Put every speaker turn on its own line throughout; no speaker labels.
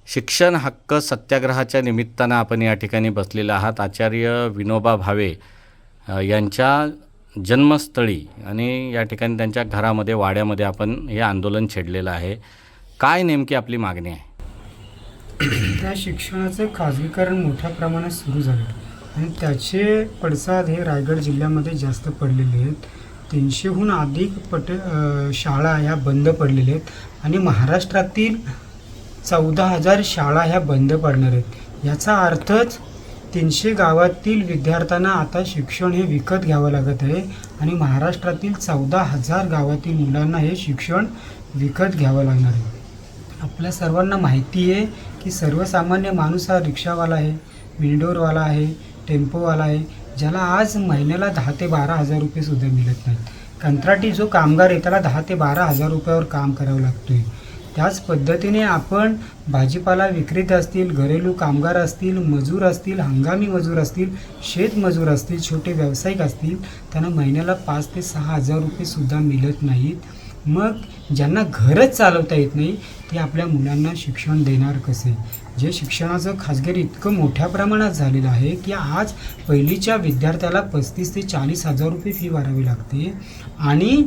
शिक्षण हक्क सत्याग्रहाच्या निमित्तानं आपण या ठिकाणी बसलेले आहात. आचार्य विनोबा भावे यांच्या जन्मस्थळी आणि या ठिकाणी त्यांच्या घरामध्ये वाड्यामध्ये आपण हे आंदोलन छेडलेलं आहे. काय नेमकी आपली मागणी आहे?
त्या शिक्षणाचं खाजगीकरण मोठ्या प्रमाणात सुरू झालं आणि त्याचे पडसाद हे रायगड जिल्ह्यामध्ये जास्त पडलेले आहेत. 300हून अधिक शाळा ह्या बंद पडलेल्या आहेत आणि महाराष्ट्रातील 14,000 शाळा ह्या बंद पडणार आहेत. याचा अर्थच 300 गावातील विद्यार्थ्यांना आता शिक्षण हे विकत घ्यावं लागत आहे आणि महाराष्ट्रातील 14,000 गावातील मुलांना हे शिक्षण विकत घ्यावं लागणार आहे. आपल्या सर्वांना माहिती आहे की सर्वसामान्य माणूस हा रिक्षावाला आहे, विंडोरवाला आहे, टेम्पोवाला आहे, ज्याला आज महिन्याला 10 ते 12 हजार रुपयेसुद्धा मिळत नाहीत. कंत्राटी जो कामगार आहे त्याला 10 ते 12 हजार रुपयावर काम करावं लागतो आहे. त्याच पद्धतीने आपण भाजीपाला विक्रेते असतील, घरेलू कामगार असतील, मजूर असतील, हंगामी मजूर असतील, शेतमजूर असतील, छोटे व्यावसायिक असतील, त्यांना महिन्याला 5 ते 6 हजार रुपयेसुद्धा मिळत नाहीत. मग ज्यांना घरच चालवता येत नाही ते आपल्या मुलांना शिक्षण देणार कसे? जे शिक्षणाचं खाजगी इतकं मोठ्या प्रमाणात झालेलं आहे की आज पहिलीच्या विद्यार्थ्याला 35 ते 40 हजार रुपये फी भरावी लागते आणि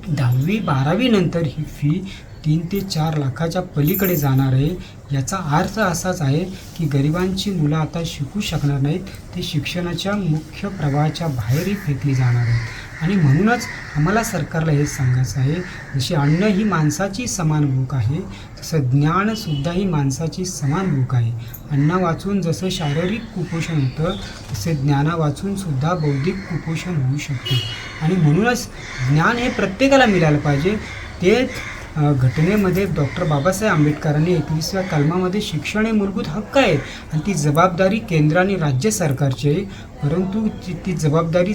10वी 12वी नंतर ही फी 3 ते 4 लाखाच्या पलीकडे जाणार आहे. याचा अर्थ असाच आहे की गरिबांची मुलं आता शिकू शकणार नाहीत, ते शिक्षणाच्या मुख्य प्रवाहाच्या बाहेरही फेकली जाणार आहेत. आणि म्हणूनच आम्हाला सरकारला हे सांगायचं आहे, जशी अन्न ही माणसाची समान भूक आहे तसं ज्ञानसुद्धा ही माणसाची समान भूक आहे. अन्ना वाचून जसं शारीरिक कुपोषण होतं तसे ज्ञाना वाचूनसुद्धा बौद्धिक कुपोषण होऊ शकते. आणि म्हणूनच ज्ञान हे प्रत्येकाला मिळालं पाहिजे. ते घटनेमध्ये डॉक्टर बाबासाहेब आंबेडकरांनी 21व्या कलमामध्ये शिक्षण हे मूलभूत हक्क आहे आणि ती जबाबदारी केंद्र आणि राज्य सरकारची आहे. परंतु ती जबाबदारी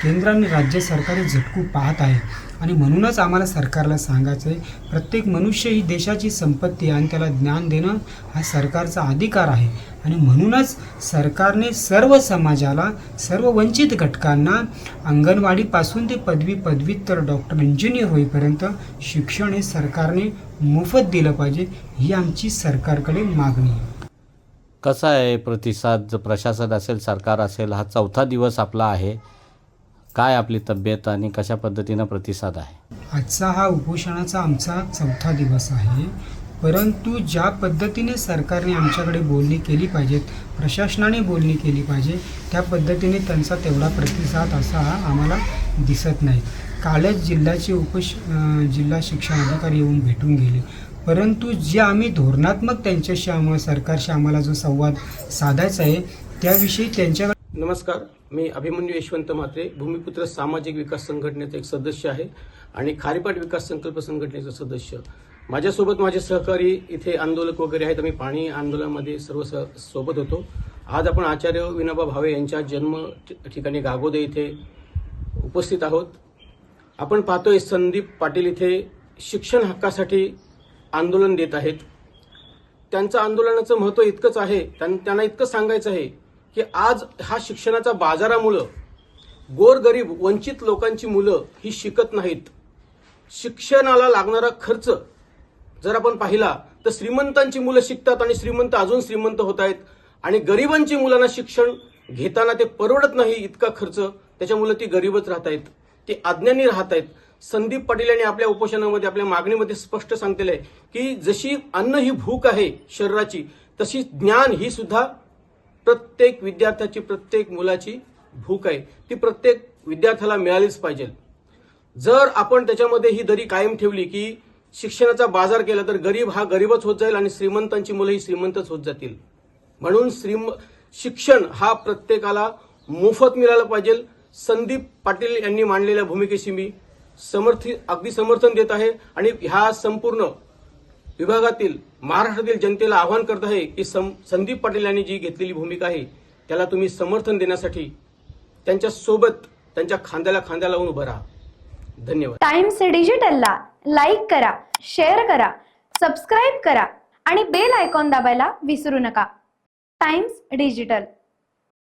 केंद्र आणि राज्य सरकार हे झटकू पाहत आहे. आणि म्हणूनच आम्हाला सरकारला सांगायचं आहे, प्रत्येक मनुष्य ही देशाची संपत्ती आहे आणि त्याला ज्ञान देणं हा सरकारचा अधिकार आहे. आणि म्हणूनच सरकारने सर्व समाजाला, सर्व वंचित घटकांना अंगणवाडीपासून ते पदव्युत्तर डॉक्टर इंजिनियर होईपर्यंत शिक्षण हे सरकारने मोफत दिलं पाहिजे, ही आमची सरकारकडे मागणी आहे.
कसा आहे प्रतिसाद? प्रशासन असेल, सरकार असेल, हा 4था दिवस आपला आहे. काय आपली तब्येत आणि कशा पद्धतीनं प्रतिसाद आहे?
आजचा हा उपोषणाचा आमचा 4था दिवस आहे. परंतु ज्या पद्धतीने सरकारने आमच्याकडे बोलणी केली पाहिजेत, प्रशासनाने बोलणी केली पाहिजे, त्या पद्धतीने त्यांचा तेवढा प्रतिसाद असा आम्हाला दिसत नाही. कालच जिल्हा शिक्षण अधिकारी येऊन भेटून गेले. परंतु जे आम्ही धोरणात्मक त्यांच्याशी सरकारशी आम्हाला जो संवाद साधायचा आहे त्याविषयी त्यांच्याकडे.
नमस्कार, मी अभिमन्यू यशवंत म्हात्रे, भूमिपुत्र सामाजिक विकास संघटनेचा एक सदस्य आहे आणि खारीपाट विकास संकल्प संघटनेचा सदस्य. माझ्यासोबत माझे सहकारी इथे आंदोलक वगैरे आहेत. आम्ही पाणी आंदोलनामध्ये सर्व सोबत होतो. आज आपण आचार्य विनोबा भावे यांच्या जन्म ठिकाणी गागोदे इथे उपस्थित आहोत. आपण पाहतोय संदीप पाटील इथे शिक्षण हक्कासाठी आंदोलन देत आहेत. त्यांचं आंदोलनाचं महत्त्व इतकंच आहे, त्यांना इतकं सांगायचं आहे की आज हा शिक्षणाच्या बाजारामुळं गोरगरीब वंचित लोकांची मुलं ही शिकत नाहीत. शिक्षणाला लागणारा खर्च जर आपण पाहिला तर श्रीमंतांची मुलं शिकतात आणि श्रीमंत अजून श्रीमंत होत आहेत आणि गरिबांची मुलांना शिक्षण घेताना ते परवडत नाही इतका खर्च, त्याच्यामुळे ती गरीबच राहत आहेत, ते अज्ञानी राहत आहेत. संदीप पाटील यांनी आपल्या उपोषणामध्ये, आपल्या मागणीमध्ये स्पष्ट सांगितलेलं आहे की जशी अन्न ही भूक आहे शरीराची, तशी ज्ञान ही सुद्धा प्रत्येक विद्यार्थ्याची, प्रत्येक मुलाची भूक आहे. ती प्रत्येक विद्यार्थ्याला मिळालीच पाहिजे. जर आपण त्याच्यामध्ये ही दरी कायम ठेवली की शिक्षणाचा बाजार केला तर गरीब हा गरीबच होत जाईल आणि श्रीमंतांची मुलं ही श्रीमंतच होत जातील. म्हणून शिक्षण हा प्रत्येकाला मोफत मिळालं पाहिजे. संदीप पाटील यांनी मांडलेल्या भूमिकेशी मी अगदी समर्थन देत आहे आणि ह्या संपूर्ण विभागातील महाराष्ट्रातील जनतेला आवाहन करत आहे की संदीप पाटील यांनी जी घेतलेली भूमिका आहे त्याला तुम्ही समर्थन देण्यासाठी त्यांच्या सोबत, त्यांच्या खांद्याला खांद्या लावून उभं राहा. धन्यवाद.
टाइम्स डिजिटलला लाईक करा, शेअर करा, सबस्क्राईब करा आणि बेल आयकॉन दाबायला विसरू नका. Times digital.